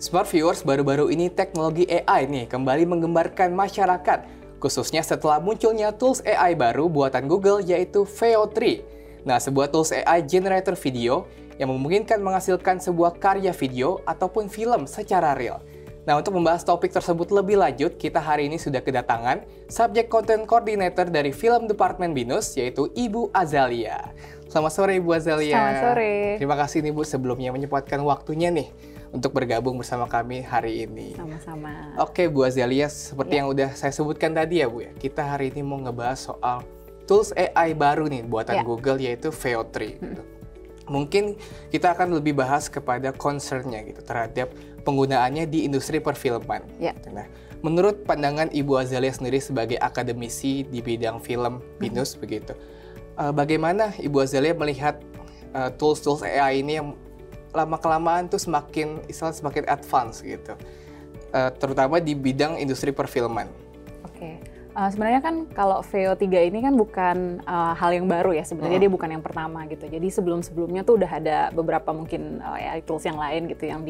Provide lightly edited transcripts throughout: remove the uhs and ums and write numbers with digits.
Smart viewers, baru-baru ini teknologi AI nih kembali menggembarkan masyarakat, khususnya setelah munculnya tools AI baru buatan Google yaitu Veo 3. Nah, sebuah tools AI generator video yang memungkinkan menghasilkan sebuah karya video ataupun film secara real. Nah, untuk membahas topik tersebut lebih lanjut, kita hari ini sudah kedatangan Subject Content Coordinator dari Film Department BINUS, yaitu Ibu Azalia. Selamat sore, Ibu Azalia. Selamat sore. Terima kasih nih, Bu, sebelumnya menyempatkan waktunya nih untuk bergabung bersama kami hari ini. Sama-sama. Oke, Bu Azalia, seperti yang udah saya sebutkan tadi ya, Bu ya, kita hari ini mau ngebahas soal tools AI baru nih buatan Google, yaitu Veo 3. Gitu. Mungkin kita akan lebih bahas kepada concern-nya gitu terhadap penggunaannya di industri perfilman. Gitu. Nah, menurut pandangan Ibu Azalia sendiri sebagai akademisi di bidang film BINUS begitu, bagaimana Ibu Azalia melihat tools-tools AI ini yang lama-kelamaan tuh semakin advance gitu, terutama di bidang industri perfilman? Oke. Sebenarnya kan kalau Veo 3 ini kan bukan hal yang baru ya, sebenarnya dia bukan yang pertama gitu. Jadi sebelum-sebelumnya tuh udah ada beberapa mungkin AI tools yang lain gitu yang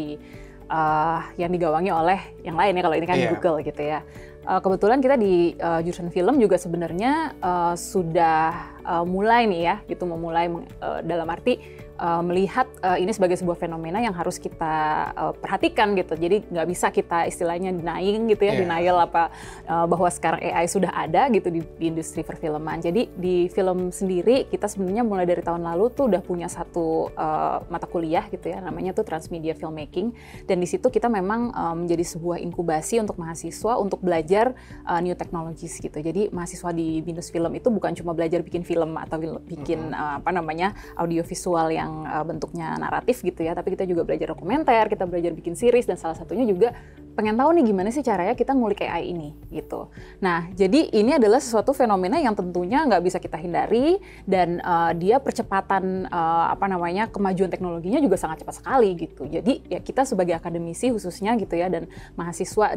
digawangi oleh yang lain ya, kalau ini kan Google gitu ya. Kebetulan kita di jurusan film juga sebenarnya sudah mulai nih ya, gitu memulai dalam arti melihat ini sebagai sebuah fenomena yang harus kita perhatikan gitu. Jadi nggak bisa kita istilahnya denying gitu ya, denial bahwa sekarang AI sudah ada gitu di industri perfilman. Jadi di film sendiri kita sebenarnya mulai dari tahun lalu tuh udah punya satu mata kuliah gitu ya, namanya tuh Transmedia Filmmaking. Dan di situ kita memang menjadi sebuah inkubasi untuk mahasiswa untuk belajar new technologies gitu. Jadi mahasiswa di BINUS Film itu bukan cuma belajar bikin film atau bikin audiovisual yang bentuknya naratif gitu ya, tapi kita juga belajar dokumenter, kita belajar bikin series, dan salah satunya juga pengen tahu nih gimana sih caranya kita ngulik AI ini gitu. Nah, jadi ini adalah sesuatu fenomena yang tentunya nggak bisa kita hindari, dan dia percepatan kemajuan teknologinya juga sangat cepat sekali gitu. Jadi ya kita sebagai akademisi khususnya gitu ya, dan mahasiswa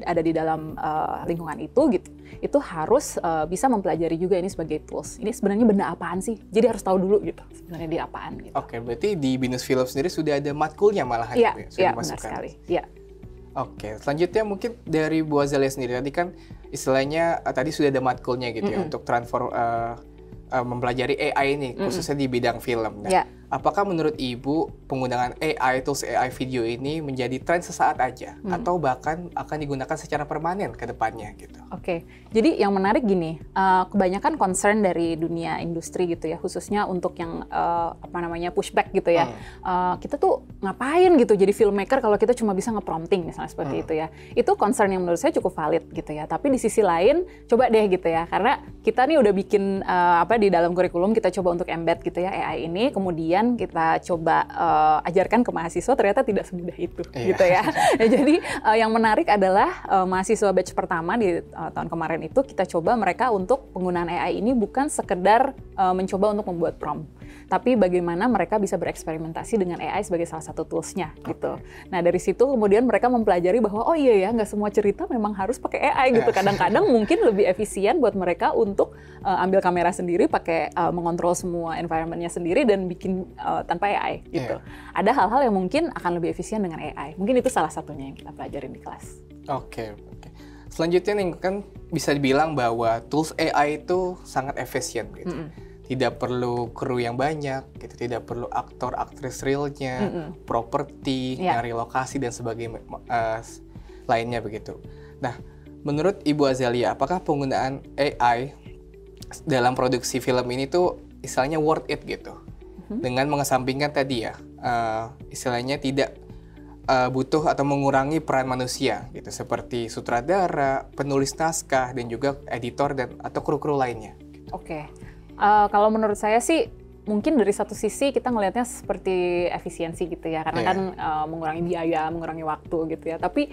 ada di dalam lingkungan itu gitu, itu harus bisa mempelajari juga ini sebagai tools. Ini sebenarnya benda apaan sih? Jadi harus tahu dulu gitu sebenarnya dia apaan gitu. Oke, berarti di BINUS Film sendiri sudah ada matkulnya malahan ya, gitu ya? Sudah benar sekali. Iya. Oke, selanjutnya mungkin dari Bu Azalia sendiri, tadi kan istilahnya tadi sudah ada matkulnya gitu ya untuk mempelajari AI ini, khususnya di bidang film. Nah, apakah menurut Ibu penggunaan AI, tools AI video ini menjadi tren sesaat aja atau bahkan akan digunakan secara permanen ke depannya gitu? Oke, jadi yang menarik gini, kebanyakan concern dari dunia industri gitu ya, khususnya untuk yang pushback gitu ya. Kita tuh ngapain gitu jadi filmmaker kalau kita cuma bisa nge-prompting misalnya seperti itu ya. Itu concern yang menurut saya cukup valid gitu ya. Tapi di sisi lain coba deh gitu ya, karena kita nih udah bikin di dalam kurikulum kita coba untuk embed gitu ya AI ini, kemudian kita coba ajarkan ke mahasiswa, ternyata tidak semudah itu gitu ya. Jadi yang menarik adalah mahasiswa batch pertama di tahun kemarin itu kita coba mereka untuk penggunaan AI ini bukan sekedar mencoba untuk membuat prompt, tapi bagaimana mereka bisa bereksperimentasi dengan AI sebagai salah satu toolsnya gitu. Nah, dari situ kemudian mereka mempelajari bahwa oh iya ya, nggak semua cerita memang harus pakai AI gitu. Kadang-kadang mungkin lebih efisien buat mereka untuk ambil kamera sendiri, pakai mengontrol semua environment-nya sendiri dan bikin tanpa AI gitu. Ada hal-hal yang mungkin akan lebih efisien dengan AI. Mungkin itu salah satunya yang kita pelajarin di kelas. Oke. Selanjutnya nih, kan bisa dibilang bahwa tools AI itu sangat efisien gitu. Tidak perlu kru yang banyak, gitu. Tidak perlu aktor, aktris realnya, properti, nyari lokasi dan sebagainya lainnya begitu. Nah, menurut Ibu Azalia, apakah penggunaan AI dalam produksi film ini tuh istilahnya worth it gitu? Dengan mengesampingkan tadi ya, istilahnya tidak butuh atau mengurangi peran manusia gitu, seperti sutradara, penulis naskah, dan juga editor atau kru-kru lainnya. Oke. Kalau menurut saya sih mungkin dari satu sisi kita ngelihatnya seperti efisiensi gitu ya, karena kan mengurangi biaya, mengurangi waktu gitu ya. Tapi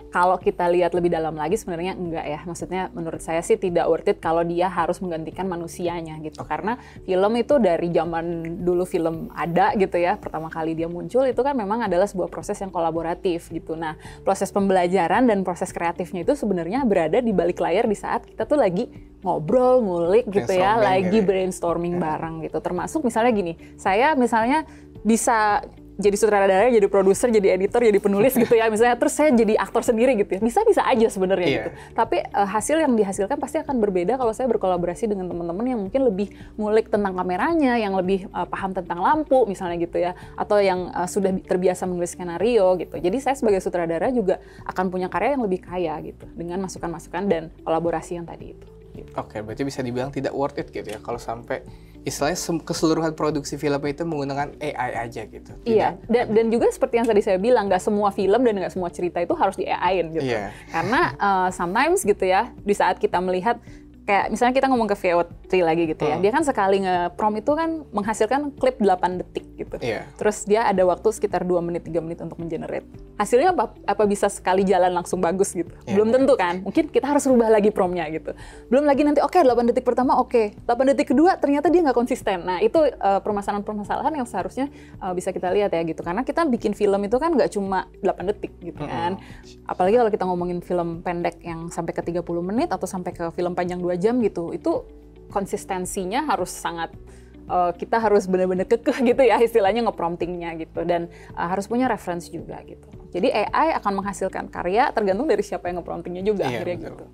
kalau kita lihat lebih dalam lagi sebenarnya enggak ya. Maksudnya menurut saya sih tidak worth it kalau dia harus menggantikan manusianya gitu. Karena film itu dari zaman dulu film ada gitu ya, pertama kali dia muncul itu kan memang adalah sebuah proses yang kolaboratif gitu. Nah, proses pembelajaran dan proses kreatifnya itu sebenarnya berada di balik layar di saat kita tuh lagi ngobrol, ngulik gitu ya, lagi brainstorming bareng gitu. Termasuk misalnya gini, saya misalnya bisa jadi sutradara, jadi produser, jadi editor, jadi penulis gitu ya misalnya, terus saya jadi aktor sendiri gitu ya, bisa aja sebenarnya gitu. Tapi hasil yang dihasilkan pasti akan berbeda kalau saya berkolaborasi dengan teman-teman yang mungkin lebih ngulik tentang kameranya, yang lebih paham tentang lampu misalnya gitu ya, atau yang sudah terbiasa menulis skenario gitu. Jadi saya sebagai sutradara juga akan punya karya yang lebih kaya gitu dengan masukan-masukan dan kolaborasi yang tadi itu. Gitu. Oke, berarti bisa dibilang tidak worth it gitu ya kalau sampai istilahnya keseluruhan produksi film itu menggunakan AI aja gitu. Iya, dan juga seperti yang tadi saya bilang, nggak semua film dan nggak semua cerita itu harus di AI-in gitu. Yeah. Karena sometimes gitu ya, di saat kita melihat kayak misalnya kita ngomong ke VO3 lagi gitu ya, dia kan sekali nge-prompt itu kan menghasilkan klip 8 detik gitu. Yeah. Terus dia ada waktu sekitar 2 menit, 3 menit untuk mengenerate. Hasilnya apa bisa sekali jalan langsung bagus gitu? Yeah. Belum tentu kan, mungkin kita harus rubah lagi prompt-nya gitu. Belum lagi nanti 8 detik pertama 8 detik kedua ternyata dia nggak konsisten. Nah itu permasalahan-permasalahan yang seharusnya bisa kita lihat ya gitu. Karena kita bikin film itu kan nggak cuma 8 detik gitu kan. Apalagi kalau kita ngomongin film pendek yang sampai ke 30 menit atau sampai ke film panjang 2 jam gitu, itu konsistensinya harus sangat kita harus benar-benar kekeh gitu ya istilahnya nge-promptingnya gitu, dan harus punya reference juga gitu. Jadi AI akan menghasilkan karya tergantung dari siapa yang nge-promptingnya juga akhirnya betul. Gitu.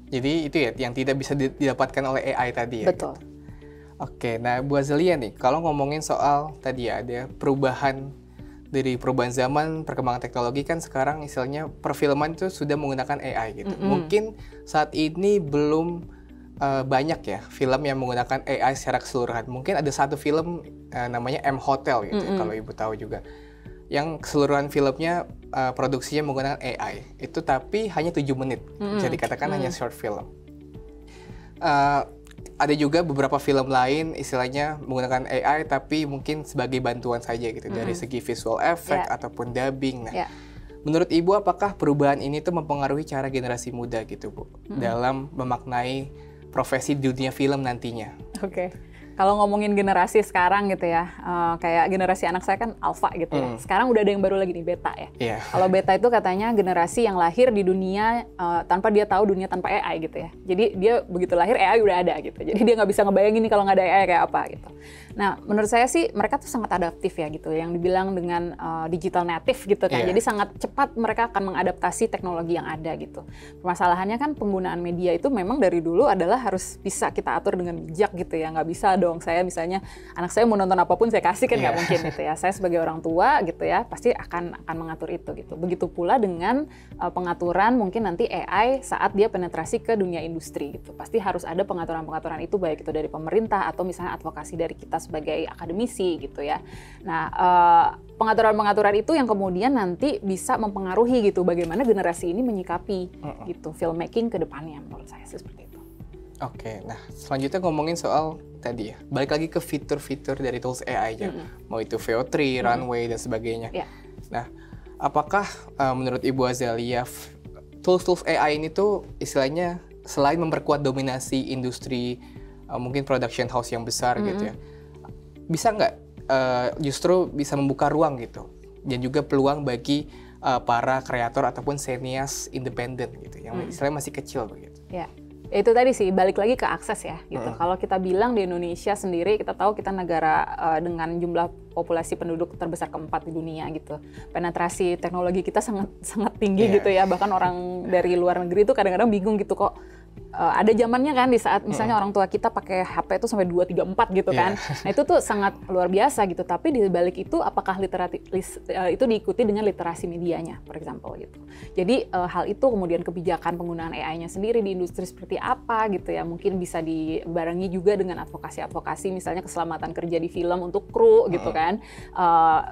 Jadi itu ya yang tidak bisa didapatkan oleh AI tadi ya. Betul. Gitu. Oke, nah Bu Azalia nih, kalau ngomongin soal tadi ya ada perubahan zaman, perkembangan teknologi kan sekarang istilahnya perfilman itu sudah menggunakan AI gitu. Mungkin saat ini belum banyak ya film yang menggunakan AI secara keseluruhan. Mungkin ada satu film namanya M Hotel gitu ya, kalau Ibu tahu juga. Yang keseluruhan filmnya produksinya menggunakan AI. Itu tapi hanya 7 menit. Bisa dikatakan hanya short film. Ada juga beberapa film lain istilahnya menggunakan AI tapi mungkin sebagai bantuan saja gitu dari segi visual effect ataupun dubbing. Nah, menurut Ibu apakah perubahan ini tuh mempengaruhi cara generasi muda gitu Bu dalam memaknai profesi di dunia film nantinya? Oke. Kalau ngomongin generasi sekarang gitu ya, kayak generasi anak saya kan alpha gitu ya. Sekarang udah ada yang baru lagi nih, beta ya. Yeah. Kalau beta itu katanya generasi yang lahir di dunia tanpa dia tahu dunia tanpa AI gitu ya. Jadi dia begitu lahir AI udah ada gitu. Jadi dia nggak bisa ngebayangin nih kalau nggak ada AI kayak apa gitu. Nah, menurut saya sih mereka tuh sangat adaptif ya gitu. Yang dibilang dengan digital native gitu kan. Yeah. Jadi sangat cepat mereka akan mengadaptasi teknologi yang ada gitu. Permasalahannya kan penggunaan media itu memang dari dulu adalah harus bisa kita atur dengan bijak gitu ya. Nggak bisa dong saya misalnya anak saya mau nonton apapun saya kasih kan nggak mungkin gitu ya. Saya sebagai orang tua gitu ya pasti akan mengatur itu gitu. Begitu pula dengan pengaturan mungkin nanti AI saat dia penetrasi ke dunia industri gitu. Pasti harus ada pengaturan-pengaturan itu baik itu dari pemerintah atau misalnya advokasi dari kita sebagai akademisi gitu ya. Nah, pengaturan-pengaturan itu yang kemudian nanti bisa mempengaruhi gitu bagaimana generasi ini menyikapi gitu filmmaking ke depannya menurut saya seperti itu. Oke, nah selanjutnya ngomongin soal tadi ya, balik lagi ke fitur-fitur dari tools AI aja, mau itu VO3, Runway dan sebagainya. Yeah. Nah, apakah menurut Ibu Azalia tools AI ini tuh istilahnya selain memperkuat dominasi industri mungkin production house yang besar gitu ya, bisa nggak justru bisa membuka ruang gitu dan juga peluang bagi para kreator ataupun senias independen gitu yang istilahnya masih kecil begitu. Yeah. Itu tadi sih, balik lagi ke akses ya gitu. Kalau kita bilang di Indonesia sendiri, kita tahu kita negara dengan jumlah populasi penduduk terbesar keempat di dunia gitu. Penetrasi teknologi kita sangat tinggi gitu ya. Bahkan orang dari luar negeri itu kadang-kadang bingung gitu kok. Ada zamannya kan di saat misalnya orang tua kita pakai HP itu sampai 2, 3, 4 gitu kan. Nah itu tuh sangat luar biasa gitu. Tapi di balik itu apakah itu diikuti dengan literasi medianya, for example gitu. Jadi hal itu kemudian kebijakan penggunaan AI-nya sendiri di industri seperti apa gitu ya. Mungkin bisa dibarengi juga dengan advokasi-advokasi misalnya keselamatan kerja di film untuk kru gitu kan.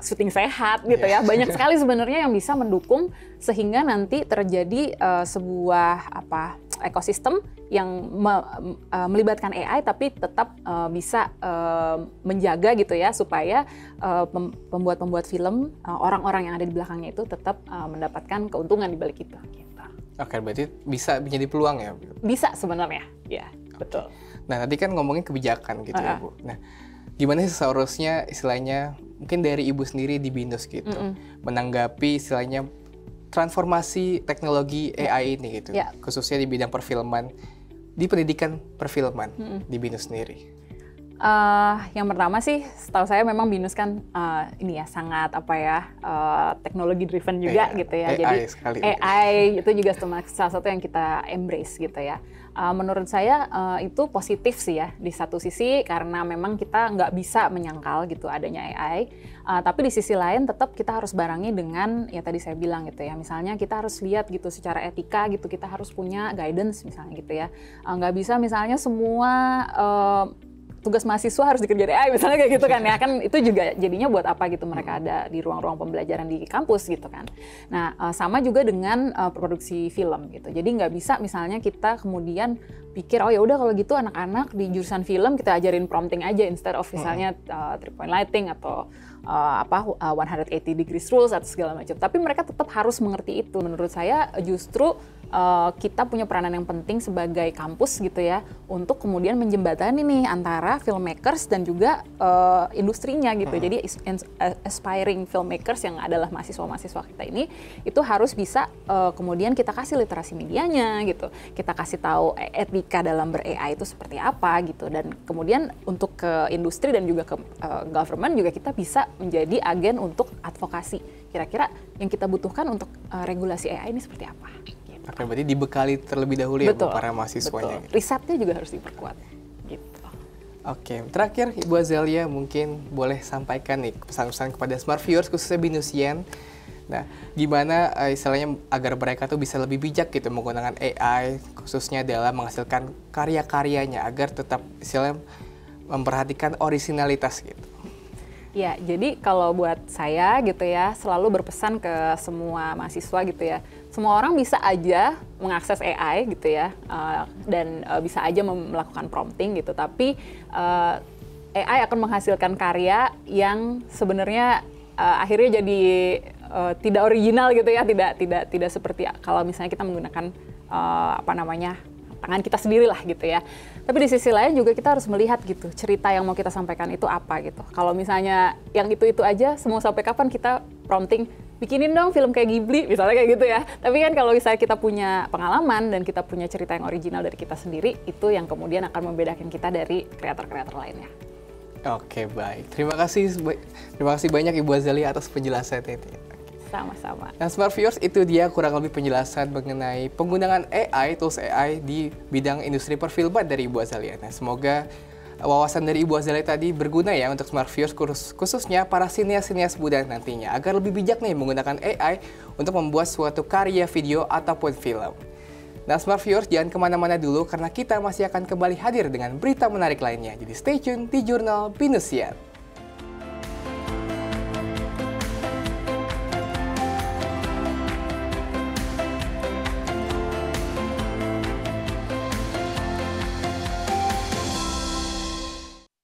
Syuting sehat gitu ya. Banyak sekali sebenarnya yang bisa mendukung sehingga nanti terjadi sebuah ekosistem yang melibatkan AI tapi tetap bisa menjaga gitu ya supaya pembuat film orang-orang yang ada di belakangnya itu tetap mendapatkan keuntungan di balik itu. Gitu. Oke, berarti bisa menjadi peluang ya? Bisa sebenarnya, ya betul. Nah tadi kan ngomongin kebijakan gitu ya Bu. Nah gimana sih seharusnya istilahnya mungkin dari Ibu sendiri di BINUS gitu menanggapi istilahnya transformasi teknologi AI ini gitu, khususnya di bidang perfilman, di pendidikan perfilman di BINUS sendiri. Yang pertama sih, setahu saya memang BINUS kan ini ya sangat teknologi driven juga gitu ya. AI Jadi sekali. AI itu juga salah satu yang kita embrace gitu ya. Menurut saya itu positif sih ya di satu sisi karena memang kita nggak bisa menyangkal gitu adanya AI. Tapi di sisi lain tetap kita harus barengi dengan ya tadi saya bilang gitu ya. Misalnya kita harus lihat gitu secara etika gitu, kita harus punya guidance misalnya gitu ya. Nggak bisa misalnya semua tugas mahasiswa harus dikerjain AI misalnya kayak gitu kan ya, kan itu juga jadinya buat apa gitu mereka ada di ruang-ruang pembelajaran di kampus gitu kan. Nah sama juga dengan produksi film gitu, jadi nggak bisa misalnya kita kemudian pikir oh ya udah kalau gitu anak-anak di jurusan film kita ajarin prompting aja instead of misalnya 3-point lighting atau 180 degrees rules atau segala macam, tapi mereka tetap harus mengerti itu. Menurut saya justru kita punya peranan yang penting sebagai kampus gitu ya untuk kemudian menjembatani nih antara filmmakers dan juga industrinya gitu. Jadi aspiring filmmakers yang adalah mahasiswa-mahasiswa kita ini itu harus bisa kemudian kita kasih literasi medianya gitu. Kita kasih tahu etika dalam ber-AI itu seperti apa gitu, dan kemudian untuk ke industri dan juga ke government juga kita bisa menjadi agen untuk advokasi. Kira-kira yang kita butuhkan untuk regulasi AI ini seperti apa? Oke, berarti dibekali terlebih dahulu ya betul, para mahasiswanya. Betul. Risetnya juga harus diperkuat. Gitu. Oke, terakhir Ibu Azalia mungkin boleh sampaikan nih pesan-pesan kepada smart viewers khususnya BINUSian. Nah, gimana istilahnya agar mereka tuh bisa lebih bijak gitu menggunakan AI khususnya dalam menghasilkan karya-karyanya agar tetap istilahnya memperhatikan orisinalitas gitu. Ya, jadi kalau buat saya gitu ya, selalu berpesan ke semua mahasiswa gitu ya, semua orang bisa aja mengakses AI gitu ya, dan bisa aja melakukan prompting gitu, tapi AI akan menghasilkan karya yang sebenarnya akhirnya jadi tidak original gitu ya, tidak seperti kalau misalnya kita menggunakan tangan kita sendiri lah gitu ya. Tapi di sisi lain juga kita harus melihat gitu, cerita yang mau kita sampaikan itu apa gitu. Kalau misalnya yang itu aja, semua sampai kapan kita prompting, bikinin dong film kayak Ghibli, misalnya kayak gitu ya. Tapi kan kalau misalnya kita punya pengalaman dan kita punya cerita yang original dari kita sendiri, itu yang kemudian akan membedakan kita dari kreator-kreator lainnya. Oke, baik. Terima kasih banyak Ibu Azalia atas penjelasannya ini. Sama-sama. Nah, smart viewers, itu dia kurang lebih penjelasan mengenai penggunaan AI, tools AI di bidang industri perfilman dari Ibu Azalia. Nah, semoga wawasan dari Ibu Azalia tadi berguna ya untuk smart viewers khususnya para sinias-sinias muda nantinya agar lebih bijak nih menggunakan AI untuk membuat suatu karya video ataupun film. Nah, smart viewers jangan kemana-mana dulu karena kita masih akan kembali hadir dengan berita menarik lainnya. Jadi stay tune di Jurnal BINUSian.